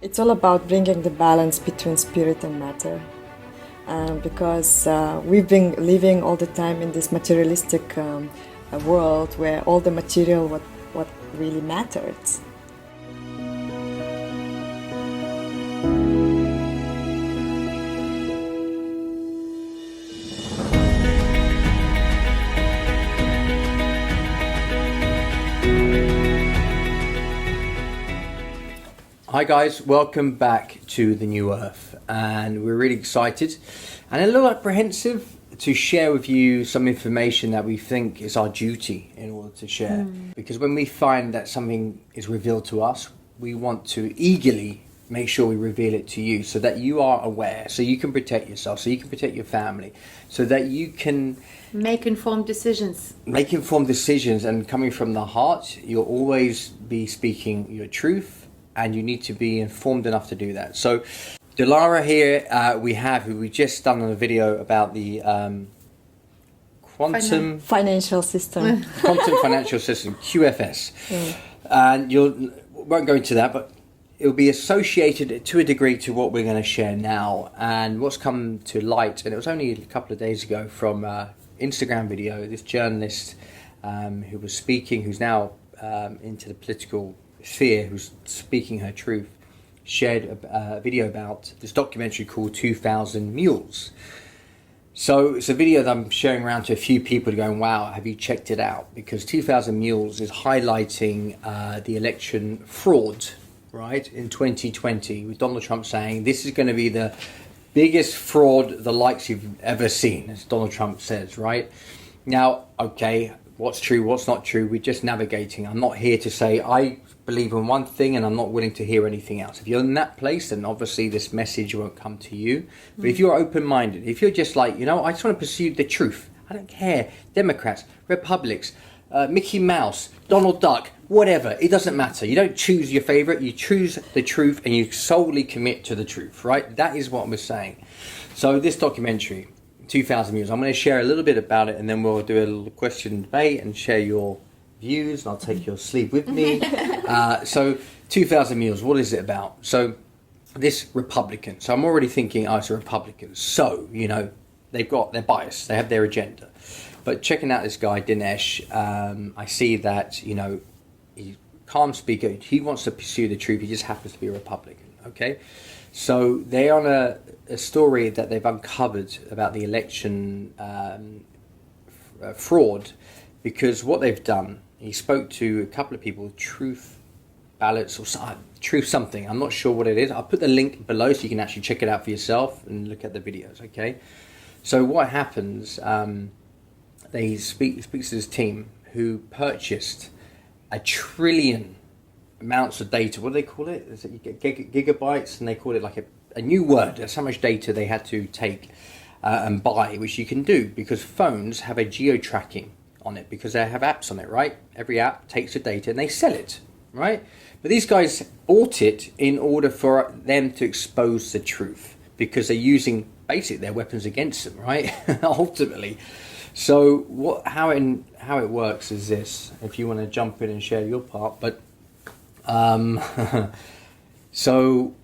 It's all about bringing the balance between spirit and matter. Because we've been living all the time in this materialistic world where all the material, what really matters. Hi guys, welcome back to the New Earth, and we're really excited and a little apprehensive to share with you some information that we think is our duty in order to share. Because when we find that something is revealed to us, we want to eagerly make sure we reveal it to you so that you are aware, so you can protect yourself, so you can protect your family, so that you can make informed decisions. Make informed decisions, and coming from the heart, you'll always be speaking your truth. And you need to be informed enough to do that. So, Delara here, we have, who we just done a video about the quantum financial system, quantum financial system, QFS. And won't go into that, but it'll be associated to a degree to what we're going to share now, and what's come to light. And it was only a couple of days ago from Instagram video. This journalist who was speaking, who's now into the political sphere, who's speaking her truth, shared a video about this documentary called 2000 Mules. So it's a video that I'm sharing around to a few people going, wow, have you checked it out? Because 2000 Mules is highlighting the election fraud, right, in 2020, with Donald Trump saying this is going to be the biggest fraud the likes you've ever seen, as Donald Trump says, right? Now, okay, what's true, what's not true, we're just navigating. I'm not here to say I believe in one thing and I'm not willing to hear anything else. If you're in that place, then obviously this message won't come to you. But if you're open-minded, if you're just like, you know, I just want to pursue the truth, I don't care, Democrats, Republicans, Mickey Mouse, Donald Duck, whatever, it doesn't matter. You don't choose your favorite, you choose the truth and you solely commit to the truth, right? That is what we're saying. So this documentary, 2000 Mules, I'm going to share a little bit about it, and then we'll do a little question debate and share your views, and I'll take your sleep with me. So 2000 Mules, what is it about? So this Republican, so I'm already thinking, oh, it's a Republican. So, you know, they've got their bias, they have their agenda. But checking out this guy, Dinesh, I see that, you know, he's a calm speaker, he wants to pursue the truth, he just happens to be a Republican, okay? So they're on a story that they've uncovered about the election fraud, because what they've done, he spoke to a couple of people, truth ballots or truth something, I'm not sure what it is. I'll put the link below so you can actually check it out for yourself and look at the videos, okay? So what happens, they speaks to this team who purchased 1 trillion amounts of data. What do they call it? Is it you get gigabytes, and they call it like a new word. That's how much data they had to take and buy, which you can do because phones have a geo-tracking on it, because they have apps on it, right? Every app takes the data and they sell it, right? But these guys bought it in order for them to expose the truth, because they're using basically their weapons against them, right? Ultimately. So how it works is this, if you want to jump in and share your part, but so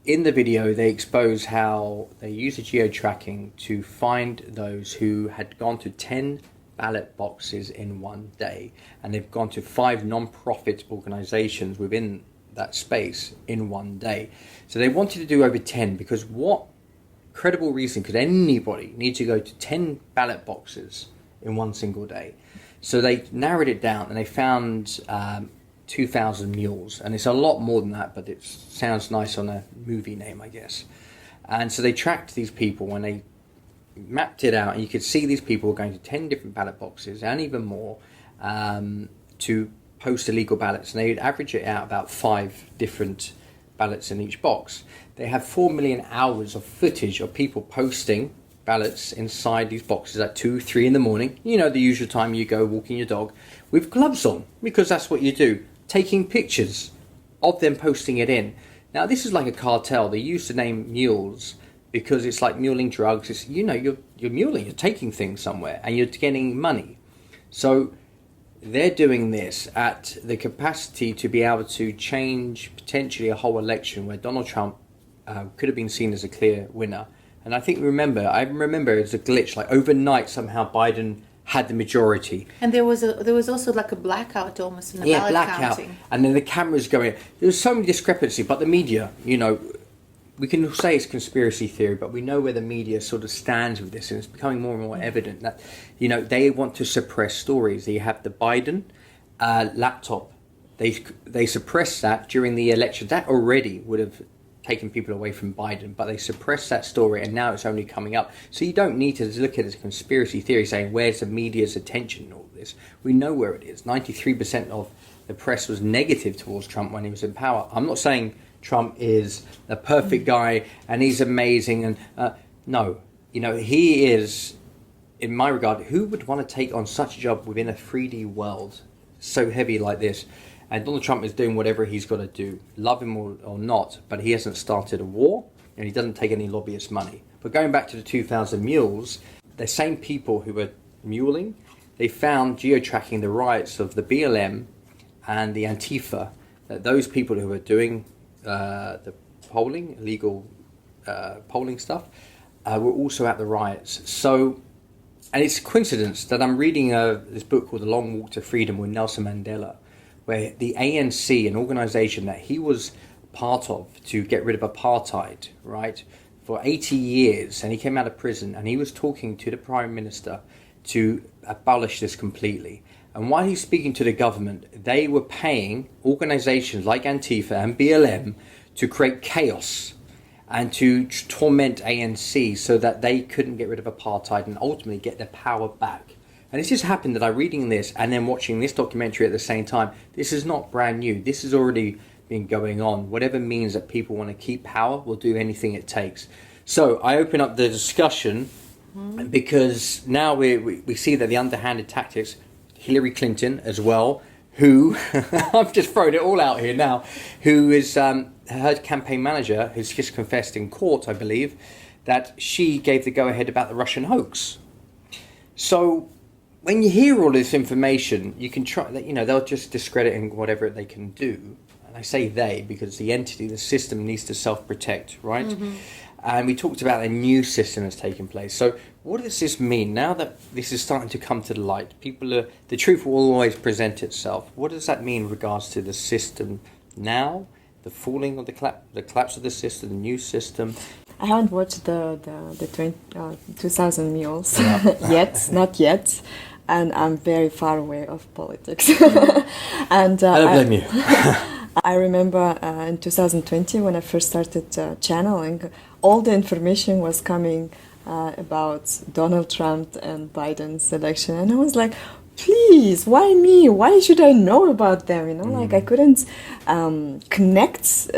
in the video they expose how they use the geo-tracking to find those who had gone to 10 ballot boxes in one day, and they've gone to 5 non-profit organizations within that space in one day. So they wanted to do over 10, because what credible reason could anybody need to go to 10 ballot boxes in one single day? So they narrowed it down and they found 2000 Mules, and it's a lot more than that, but it sounds nice on a movie name, I guess. And so they tracked these people when they mapped it out, and you could see these people were going to 10 different ballot boxes and even more to post illegal ballots, and they'd average it out about 5 different ballots in each box. They have 4 million hours of footage of people posting ballots inside these boxes at 2, 3 in the morning, you know, the usual time you go walking your dog, with gloves on, because that's what you do, taking pictures of them posting it in. Now this is like a cartel. They use the name Mules because it's like muling drugs. It's, you know, you're muling, you're taking things somewhere and you're getting money. So they're doing this at the capacity to be able to change potentially a whole election where Donald Trump could have been seen as a clear winner. And I remember it's a glitch, like overnight somehow Biden had the majority. And there was also like a blackout almost in the ballot counting. And then the cameras going. There was so many discrepancy, but the media, we can say it's conspiracy theory, but we know where the media sort of stands with this, and it's becoming more and more evident that, they want to suppress stories. You have the Biden laptop. They suppressed that during the election. That already would have taken people away from Biden, but they suppressed that story, and now it's only coming up. So you don't need to look at it as a conspiracy theory saying, where's the media's attention in all this? We know where it is. 93% of the press was negative towards Trump when he was in power. I'm not saying Trump is a perfect guy and he's amazing, and no, he is, in my regard, who would want to take on such a job within a 3D world so heavy like this? And Donald Trump is doing whatever he's got to do, love him or not, but he hasn't started a war and he doesn't take any lobbyist money. But going back to the 2000 Mules, the same people who were muling, they found geotracking the riots of the BLM and the Antifa, that those people who were doing the polling, illegal polling stuff, were also at the riots. So, and it's a coincidence that I'm reading this book called The Long Walk to Freedom with Nelson Mandela, where the ANC, an organization that he was part of to get rid of apartheid, right, for 80 years, and he came out of prison, and he was talking to the Prime Minister to abolish this completely. And while he's speaking to the government, they were paying organizations like Antifa and BLM to create chaos and to torment ANC so that they couldn't get rid of apartheid and ultimately get their power back. And it just happened that I'm reading this and then watching this documentary at the same time. This is not brand new. This has already been going on. Whatever means that people want to keep power, will do anything it takes. So I open up the discussion because now we see that the underhanded tactics, Hillary Clinton as well, who, I've just thrown it all out here now, who is her campaign manager, who's just confessed in court, I believe, that she gave the go-ahead about the Russian hoax. So when you hear all this information, you can try, they'll just discrediting whatever they can do. And I say they because the entity, the system needs to self-protect, right? Mm-hmm. And we talked about a new system that's taking place. So what does this mean? Now that this is starting to come to the light, the truth will always present itself. What does that mean in regards to the system now, the falling of the collapse of the system, the new system? I haven't watched the 2000 Mules yet, not yet. And I'm very far away of politics. And I don't blame you. I remember in 2020 when I first started channeling, all the information was coming about Donald Trump and Biden's election. And I was like, please, why me? Why should I know about them? Like I couldn't connect,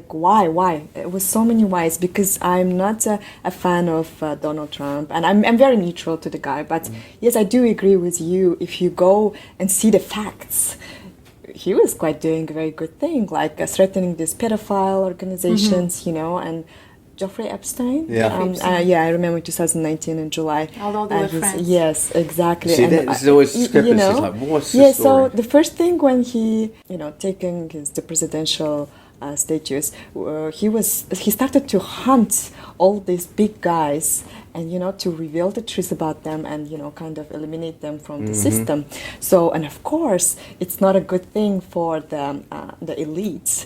why? It was so many whys, because I'm not a fan of Donald Trump, and I'm very neutral to the guy. But yes, I do agree with you. If you go and see the facts, he was quite doing a very good thing, like threatening these pedophile organizations, and Jeffrey Epstein. I remember 2019 in July. Although they were friends. Yes, exactly. See, there's always discrepancies. Like, what's the story? So the first thing when he, taking the presidential status, he started to hunt all these big guys and, to reveal the truth about them and, kind of eliminate them from the system. So, and of course, it's not a good thing for the elites,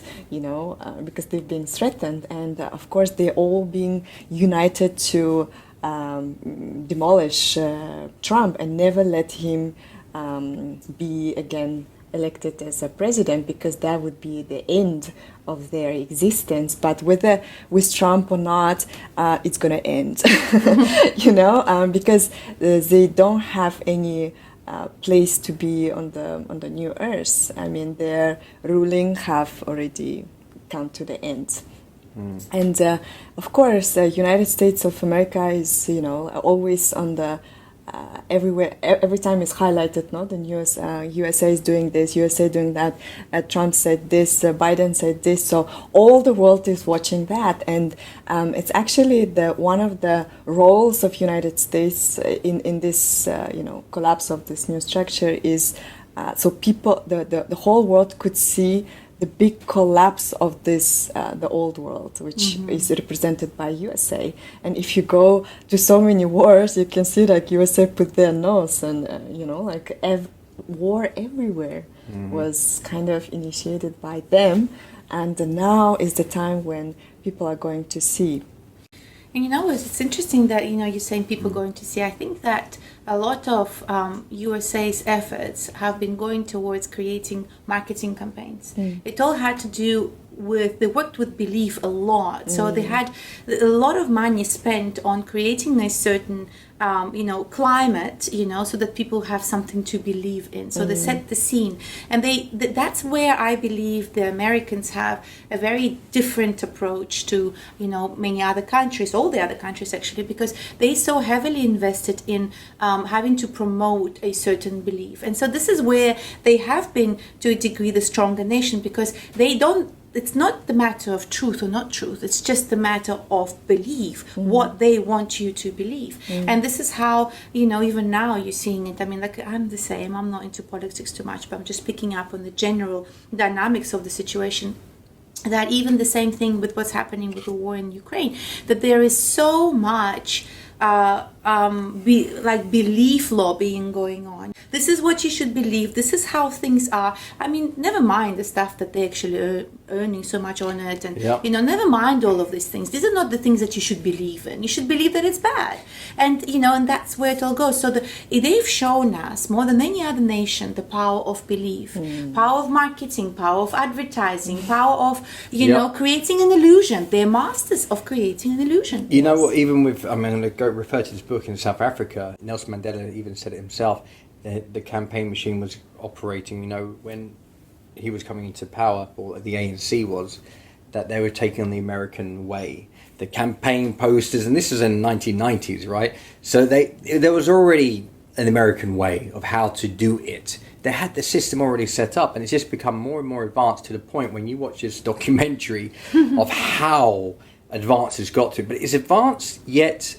because they've been threatened. And of course, they're all being united to demolish Trump and never let him be again elected as a president, because that would be the end of their existence. But whether with Trump or not, it's going to end, because they don't have any place to be on the new earth. I mean, their ruling have already come to the end. And of course, the United States of America is, always on the everywhere. Every time it's highlighted, no, the news. USA is doing this, USA doing that. Trump said this, Biden said this. So all the world is watching that, and it's actually one of the roles of United States in this collapse of this new structure is so people, the whole world could see the big collapse of this, the old world, which is represented by USA. And if you go to so many wars, you can see like USA put their nose, and like war everywhere was kind of initiated by them. And now is the time when people are going to see. And it's interesting that you're saying people going to see. I think that a lot of USA's efforts have been going towards creating marketing campaigns. It all had to do with, they worked with belief a lot. So they had a lot of money spent on creating a certain climate, so that people have something to believe in. So they set the scene, and that's where I believe the Americans have a very different approach to many other countries, all the other countries actually, because they so heavily invested in having to promote a certain belief. And so this is where they have been to a degree the stronger nation, because it's not the matter of truth or not truth, it's just the matter of belief, what they want you to believe. And this is how, even now you're seeing it. I mean, like, I'm the same, I'm not into politics too much, but I'm just picking up on the general dynamics of the situation. That even the same thing with what's happening with the war in Ukraine, that there is so much belief lobbying going on. This is what you should believe. This is how things are. I mean, never mind the stuff that they actually are earning so much on it, and never mind all of these things. These are not the things that you should believe in. You should believe that it's bad, and and that's where it all goes. So they've shown us more than any other nation the power of belief, power of marketing, power of advertising, power of creating an illusion. They're masters of creating an illusion. You know what? Even with, I'm going to go refer to this book in South Africa. Nelson Mandela even said it himself. The campaign machine was operating, when he was coming into power, or the ANC was, that they were taking on the American way. The campaign posters, and this was in the 1990s, right? So there was already an American way of how to do it. They had the system already set up, and it's just become more and more advanced to the point when you watch this documentary of how advanced it's got to. But it's advanced, yet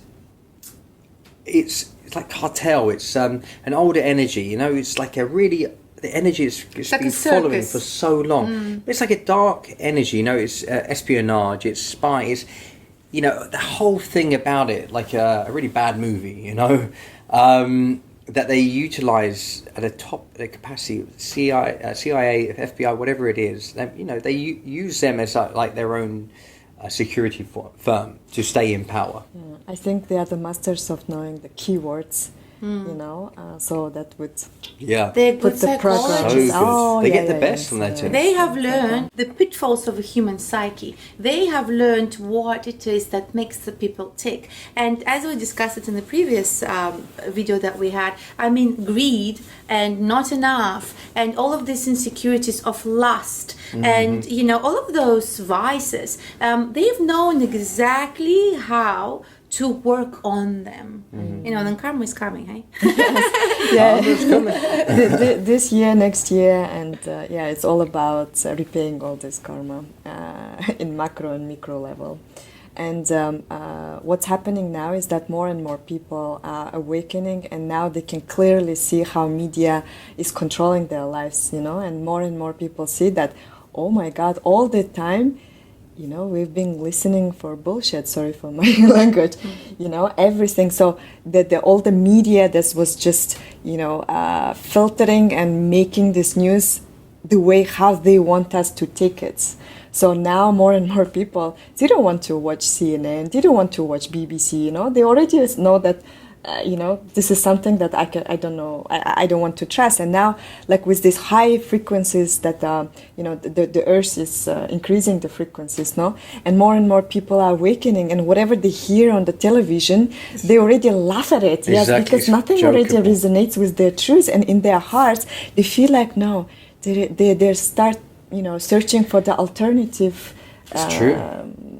it's like cartel. It's an older energy, it's like the energy it's like been following for so long. It's like a dark energy, it's espionage, it's spy, it's the whole thing about it, like a really bad movie, that they utilize at the capacity of CIA, FBI, whatever it is. They use them as like their own security firm to stay in power. I think they are the masters of knowing the keywords, so that would they're good put the programs. So they get the best from that team. They have learned the pitfalls of a human psyche. They have learned what it is that makes the people tick. And as we discussed it in the previous video that we had, I mean, greed and not enough and all of these insecurities of lust and all of those vices, they've known exactly how to work on them. Then karma is coming, hey? This year, next year, and it's all about repaying all this karma in macro and micro level. And what's happening now is that more and more people are awakening, and now they can clearly see how media is controlling their lives, and more people see that, oh my God, all the time, we've been listening for bullshit, sorry for my language, everything. So all the media that was just, filtering and making this news the way how they want us to take it. So now more and more people, they don't want to watch CNN, they don't want to watch BBC, they already know that this is something that I don't want to trust. And now, like with these high frequencies that, the earth is increasing the frequencies, and more people are awakening, and whatever they hear on the television, they already laugh at it. Exactly. Yes, because nothing already resonates with their truth, and in their hearts, they feel like, no, they start, searching for the alternative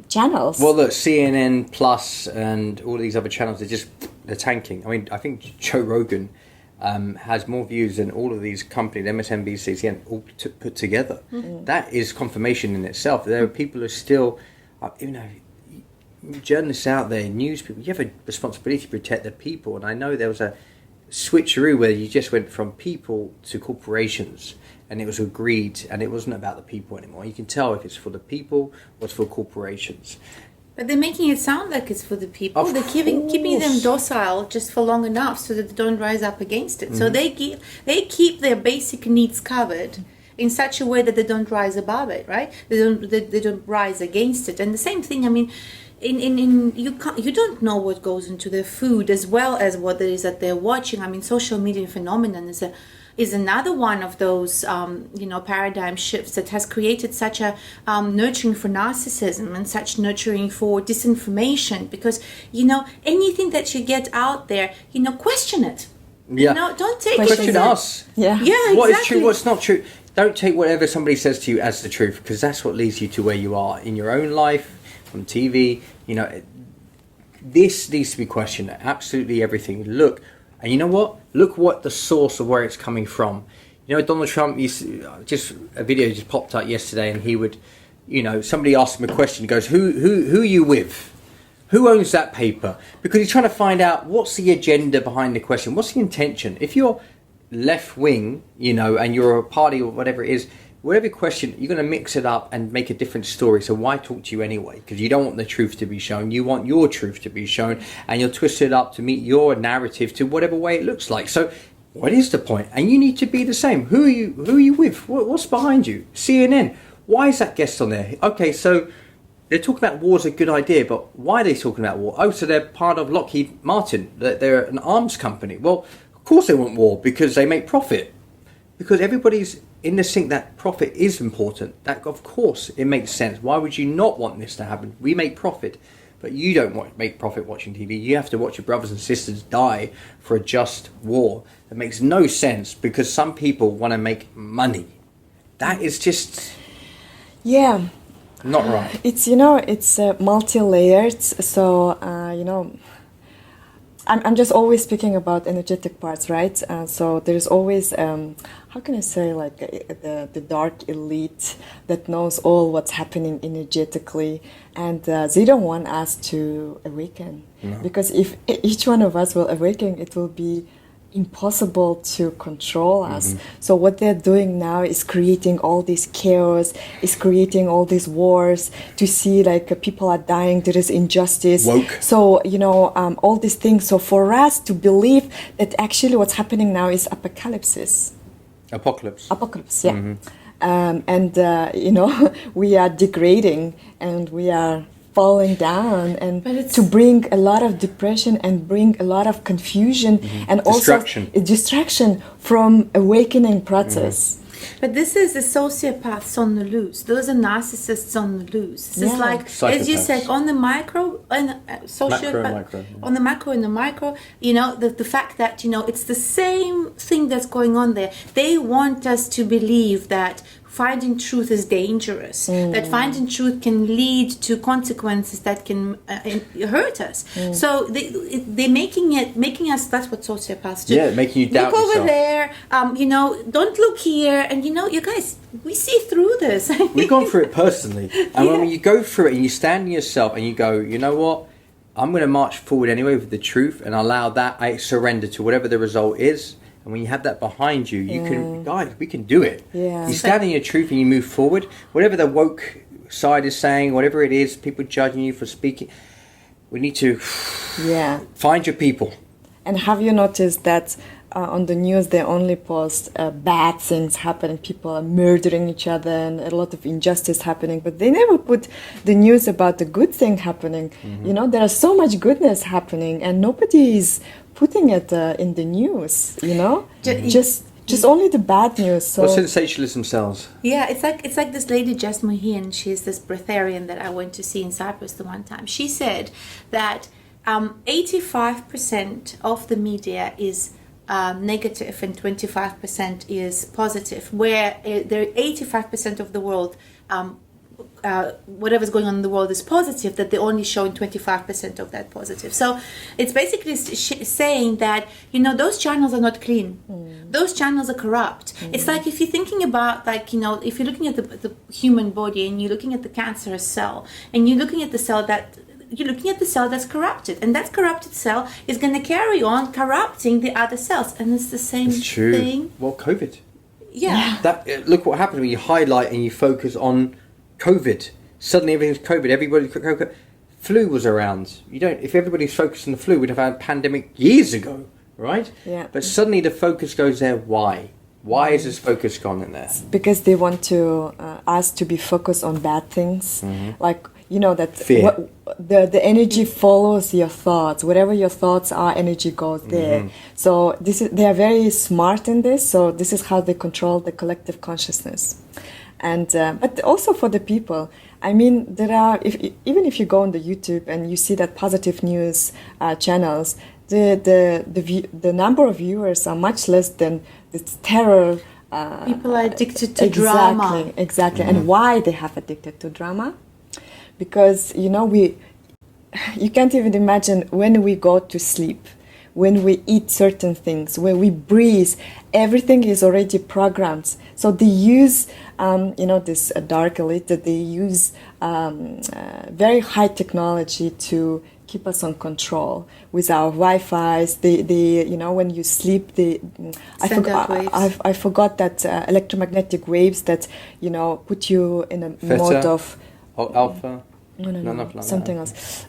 channels. Well, look, CNN Plus and all these other channels, they're tanking. I mean, I think Joe Rogan has more views than all of these companies, MSNBC, CNN, all put together. That is confirmation in itself. There are people who are still, journalists out there, news people, you have a responsibility to protect the people. And I know there was a switcheroo where you just went from people to corporations, and it was agreed, and it wasn't about the people anymore. You can tell if it's for the people or it's for corporations. But they're making it sound like it's for the people. They're keeping them docile just for long enough so that they don't rise up against it. So they keep their basic needs covered in such a way that they don't rise above it, right? They don't rise against it. And the same thing, I mean, you don't know what goes into their food as well as what it is that they're watching. I mean, social media phenomenon is another one of those paradigm shifts that has created such a nurturing for narcissism and such nurturing for disinformation, because anything that you get out there, question it. Yeah. Don't take question us. Yeah, exactly. What is true, what's not true. Don't take whatever somebody says to you as the truth, because that's what leads you to where you are in your own life, on TV. This needs to be questioned. Absolutely everything. Look, and you know what? Look what the source of where it's coming from. Donald Trump just a video just popped up yesterday, and he would, somebody asked him a question. He goes, "Who are you with? Who owns that paper?" Because he's trying to find out what's the agenda behind the question. What's the intention? If you're left wing, and you're a party or whatever it is, whatever question, you're going to mix it up and make a different story. So why talk to you anyway? Because you don't want the truth to be shown. You want your truth to be shown, and you'll twist it up to meet your narrative to whatever way it looks like. So what is the point? And you need to be the same. Who are you with? What's behind you? CNN. Why is that guest on there? Okay, so they're talking about war's a good idea, but why are they talking about war? Oh, so they're part of Lockheed Martin. They're an arms company. Well, of course they want war because they make profit. Because everybody's in the sync that profit is important. That, of course, it makes sense. Why would you not want this to happen? We make profit, but you don't make profit watching TV. You have to watch your brothers and sisters die for a just war. That makes no sense because some people want to make money. That is just not right. It's it's multi-layered. So I'm just always speaking about energetic parts, right? So there's always, how can I say, like the dark elite that knows all what's happening energetically, and they don't want us to awaken. No. Because if each one of us will awaken, it will be impossible to control us. So what they're doing now is creating all this chaos, is creating all these wars to see people are dying, there is injustice. Woke. So all these things. So for us to believe that actually what's happening now is apocalypse, yeah. We are degrading and we are falling down, and to bring a lot of depression and bring a lot of confusion and distraction. Also a distraction from awakening process. But this is the sociopaths on the loose. Those are narcissists on the loose. This is like, psychopaths. as you said, on the micro and macro. On the macro and the micro, the fact that it's the same thing that's going on there. They want us to believe that finding truth is dangerous, that finding truth can lead to consequences that can hurt us. So they're making us, that's what sociopaths do. Yeah, making you doubt yourself. Look over yourself. there, don't look here. And you guys, we see through this. We've gone through it personally. And when you go through it and you stand in yourself and you go, you know what? I'm going to march forward anyway with the truth and allow that, I surrender to whatever the result is. And when you have that behind you, you can, guys, we can do it. Yeah. You stand in your truth and you move forward. Whatever the woke side is saying, whatever it is, people judging you for speaking, we need to find your people. And have you noticed that on the news they only post bad things happening, people are murdering each other and a lot of injustice happening, but they never put the news about the good thing happening. There is so much goodness happening and nobody is putting it in the news, just only the bad news. So what sensationalism sells. Yeah, it's like this lady Jess Mohin. She's this breatharian that I went to see in Cyprus the one time. She said that 85% of the media is negative and 25% is positive, where 85% of the world, whatever's going on in the world is positive, that they're only showing 25% of that positive. So it's basically saying that, those channels are not clean. Those channels are corrupt. It's like if you're thinking about, if you're looking at the human body and you're looking at the cancerous cell and you're looking at the cell that you're looking at the cell that's corrupted, and that corrupted cell is going to carry on corrupting the other cells, and it's the same It's true. thing. Well, COVID. Yeah. Look what happened when you highlight and you focus on COVID. Suddenly everything's COVID. Everybody, flu was around. If everybody's focused on the flu, we'd have had a pandemic years ago, right? Yeah. But suddenly the focus goes there. Why? Why is this focus gone in there? Because they want to us to be focused on bad things, like that Fear. The energy follows your thoughts. Whatever your thoughts are, energy goes there. So they are very smart in this. So this is how they control the collective consciousness, and but also for the people. I mean, there are even if you go on the YouTube and you see that positive news channels, the number of viewers are much less than the terror. People are addicted to drama. Exactly. And why they have addicted to drama? Because you can't even imagine when we go to sleep, when we eat certain things, when we breathe, everything is already programmed. So they use, this dark elite, that they use very high technology to keep us on control with our Wi-Fi's. They when you sleep, I forgot that electromagnetic waves that put you in a Theta, mode of alpha. No, nothing like something that. else.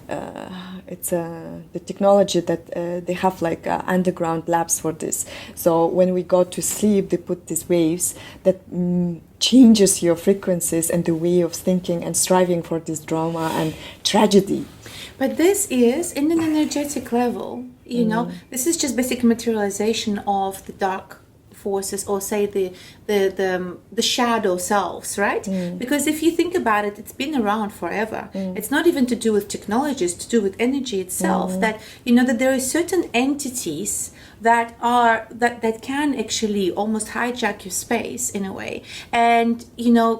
It's the technology that they have like underground labs for this. So when we go to sleep, they put these waves that changes your frequencies and the way of thinking and striving for this drama and tragedy. But this is in an energetic level, this is just basic materialization of the dark forces, or say the shadow selves, right? Because if you think about it, it's been around forever. It's not even to do with technology, it's to do with energy itself. That that there are certain entities that can actually almost hijack your space in a way, and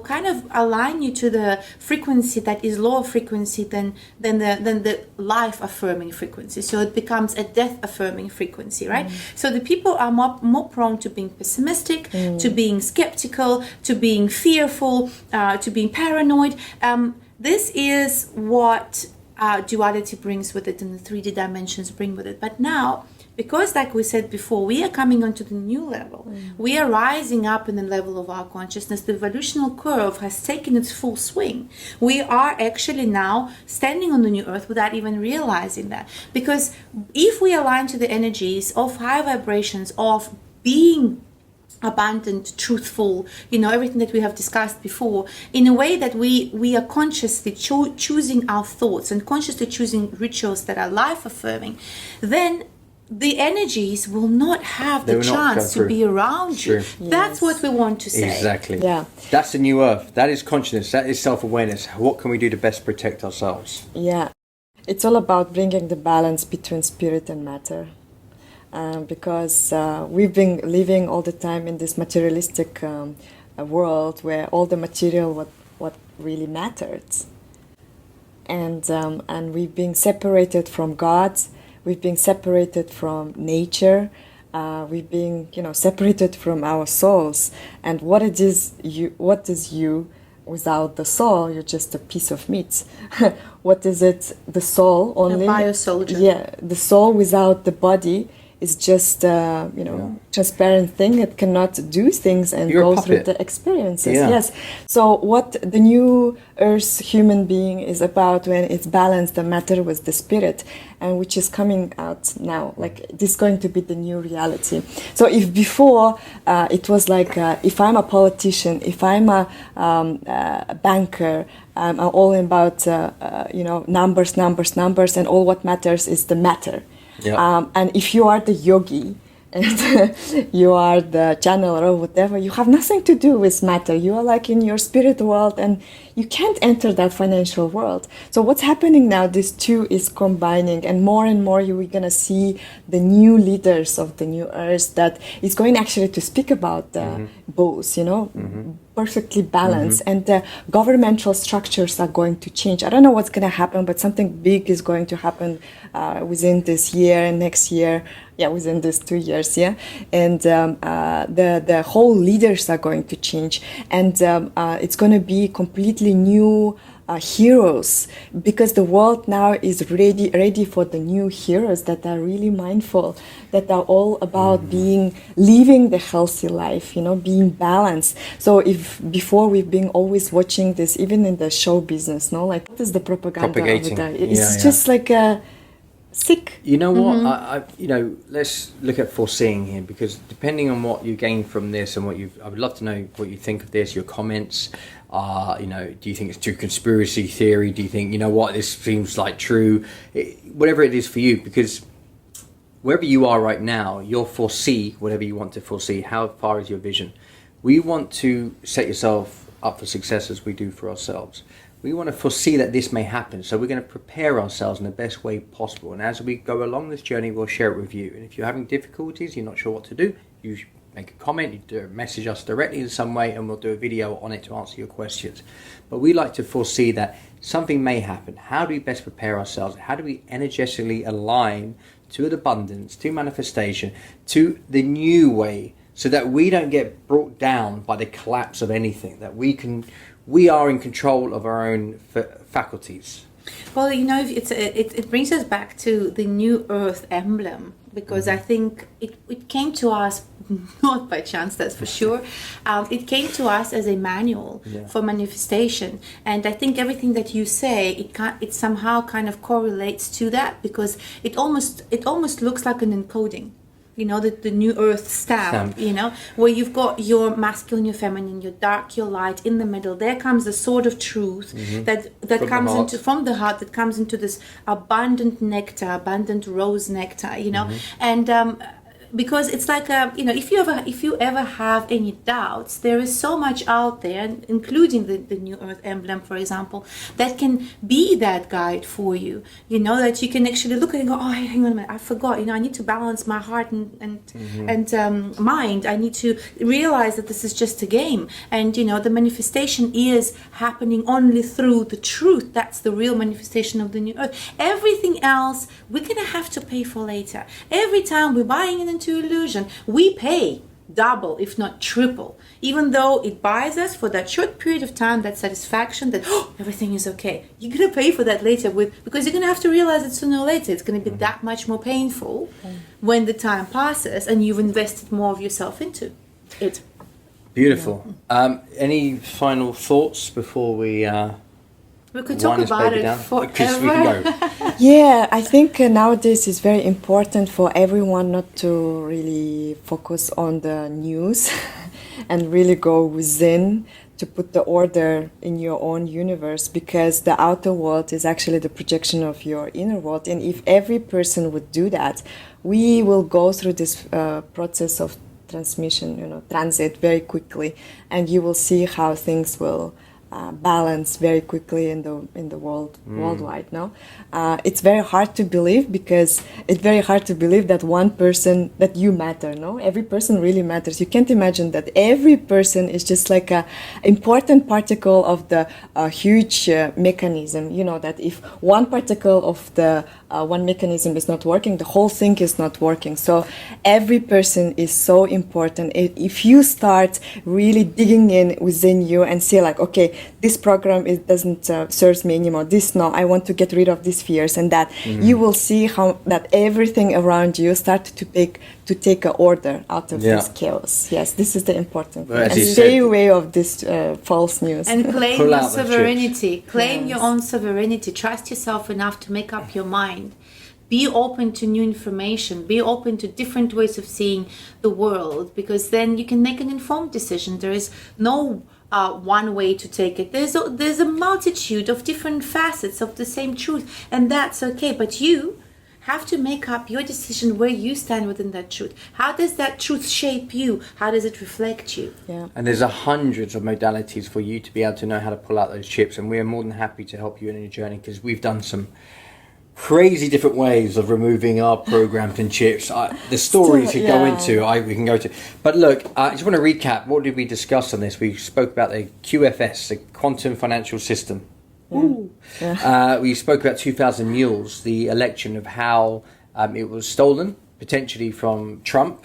kind of align you to the frequency that is lower frequency than the life affirming frequency. So it becomes a death affirming frequency, right? So the people are more prone to being pessimistic, to being skeptical, to being fearful, to being paranoid. This is what duality brings with it, and the 3D dimensions bring with it. But now, because like we said before, we are coming onto the new level. We are rising up in the level of our consciousness. The evolutional curve has taken its full swing. We are actually now standing on the new earth without even realizing that. Because if we align to the energies of high vibrations, of being abundant, truthful, everything that we have discussed before, in a way that we are consciously choosing our thoughts and consciously choosing rituals that are life affirming, then the energies will not have the chance to be around you. Yes. That's what we want to say. Exactly. Yeah. That's the new earth. That is consciousness. That is self-awareness. What can we do to best protect ourselves? Yeah. It's all about bringing the balance between spirit and matter. Because we've been living all the time in this materialistic world where all the material, what really matters. And we've been separated from God. We've been separated from nature. We've been, separated from our souls. And what is you without the soul? You're just a piece of meat. What is it? The soul only. A biosoldier. Yeah, the soul without the body is just transparent thing. It cannot do things and You're a go through puppet. the experiences. Yeah. Yes. So what the new earth human being is about, when it's balanced the matter with the spirit, and which is coming out now, like this is going to be the new reality. So if before it was like if I'm a politician, if I'm a banker, I'm all about numbers, and all what matters is the matter. Yeah. And if you are the yogi and you are the channeler or whatever, you have nothing to do with matter. You are like in your spirit world, and you can't enter that financial world. So what's happening now, these two is combining, and more you're going to see the new leaders of the new earth that is going actually to speak about both, perfectly balanced, and the governmental structures are going to change. I don't know what's going to happen, but something big is going to happen within this year and next year. Yeah, within these 2 years, yeah. And the whole leaders are going to change, and it's going to be completely new heroes, because the world now is ready for the new heroes that are really mindful, that are all about living the healthy life, being balanced. So if before we've been always watching this, even in the show business, no, like what is the propaganda Propagating. over there? It's just like a sick. You know what? Let's look at foreseeing here, because depending on what you gain from this and I would love to know what you think of this. Your comments. Do you think it's too conspiracy theory? Do you think, this seems like true? Whatever it is for you, because wherever you are right now, you'll foresee whatever you want to foresee. How far is your vision? We want to set yourself up for success as we do for ourselves. We want to foresee that this may happen, so we're going to prepare ourselves in the best way possible. And as we go along this journey, we'll share it with you. And if you're having difficulties, you're not sure what to do, you make a comment, you message us directly in some way, and we'll do a video on it to answer your questions. But we like to foresee that something may happen. How do we best prepare ourselves? How do we energetically align to abundance, to manifestation, to the new way, so that we don't get brought down by the collapse of anything, that we are in control of our own faculties? Well, it brings us back to the New Earth emblem, because I think it came to us not by chance, that's for sure. It came to us as a manual for manifestation, and I think everything that you say, it somehow kind of correlates to that, because it almost looks like an encoding. The New Earth stamp, where you've got your masculine, your feminine, your dark, your light in the middle. There comes the sword of truth that comes from the heart, that comes into this abundant nectar, abundant rose nectar, and because it's like if you ever have any doubts, there is so much out there, including the New Earth emblem, for example, that can be that guide for you. That you can actually look at it and go, oh, hang on a minute, I forgot. I need to balance my heart and mind. I need to realize that this is just a game, and the manifestation is happening only through the truth. That's the real manifestation of the New Earth. Everything else we're gonna have to pay for later. Every time we're buying it into illusion, we pay double, if not triple, even though it buys us for that short period of time that satisfaction that everything is okay. You're gonna pay for that later, because you're gonna have to realize that sooner or later it's gonna be that much more painful when the time passes and you've invested more of yourself into it. Beautiful. Any final thoughts before we could talk about it forever. Yeah, I think nowadays it's very important for everyone not to really focus on the news and really go within to put the order in your own universe, because the outer world is actually the projection of your inner world. And if every person would do that, we will go through this process of transmission, transit very quickly, and you will see how things will balance very quickly in the world, worldwide. No, it's very hard to believe, because it's very hard to believe that one person, that you matter. No, every person really matters. You can't imagine that every person is just like a important particle of the huge mechanism. That if one particle of the one mechanism is not working, the whole thing is not working. So every person is so important. If you start really digging in within you and say like, okay, this program doesn't serve me anymore. I want to get rid of these fears and that. You will see how that everything around you start to take an order out of this chaos. Yes, this is the important thing. And stay away of this false news. And claim your sovereignty. Claim your own sovereignty. Trust yourself enough to make up your mind. Be open to new information. Be open to different ways of seeing the world, because then you can make an informed decision. There is no one way to take it. There's a multitude of different facets of the same truth, and that's okay. But you have to make up your decision where you stand within that truth. How does that truth shape you? How does it reflect you? Yeah. And there's hundreds of modalities for you to be able to know how to pull out those chips, and we're more than happy to help you in your journey, because we've done some crazy different ways of removing our programs and chips. The stories we go into, we can go to. But look, I just want to recap. What did we discuss on this? We spoke about the QFS, the Quantum Financial System. We spoke about 2000 Mules, the election, of how it was stolen, potentially from Trump.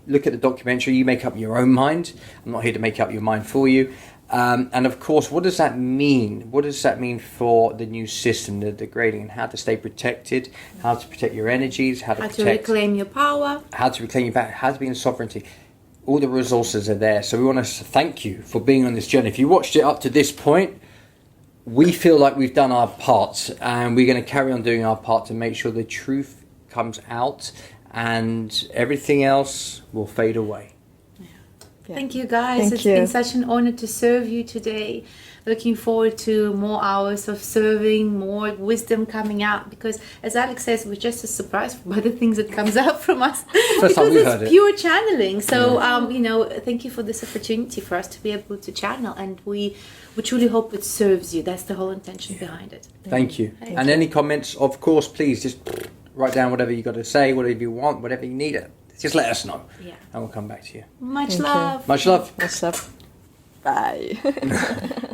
Look at the documentary. You make up your own mind. I'm not here to make up your mind for you. And of course, what does that mean? What does that mean for the new system, the grading, and how to stay protected, how to protect your energies, how to reclaim your power, how to reclaim your power, how to be in sovereignty. All the resources are there. So we want to thank you for being on this journey. If you watched it up to this point, we feel like we've done our part, and we're going to carry on doing our part to make sure the truth comes out, and everything else will fade away. Yeah. Thank you, guys. It's been such an honor to serve you today. Looking forward to more hours of serving, more wisdom coming out, because as Alex says, we're just as surprised by the things that comes out from us. First time we've heard it. It's pure channeling. So, thank you for this opportunity for us to be able to channel, and we truly hope it serves you. That's the whole intention behind it. Thank you. And any comments, of course, please just write down whatever you got to say, whatever you want, whatever you need it. Just let us know, and we'll come back to you. Much love. Much love. Much love. Bye.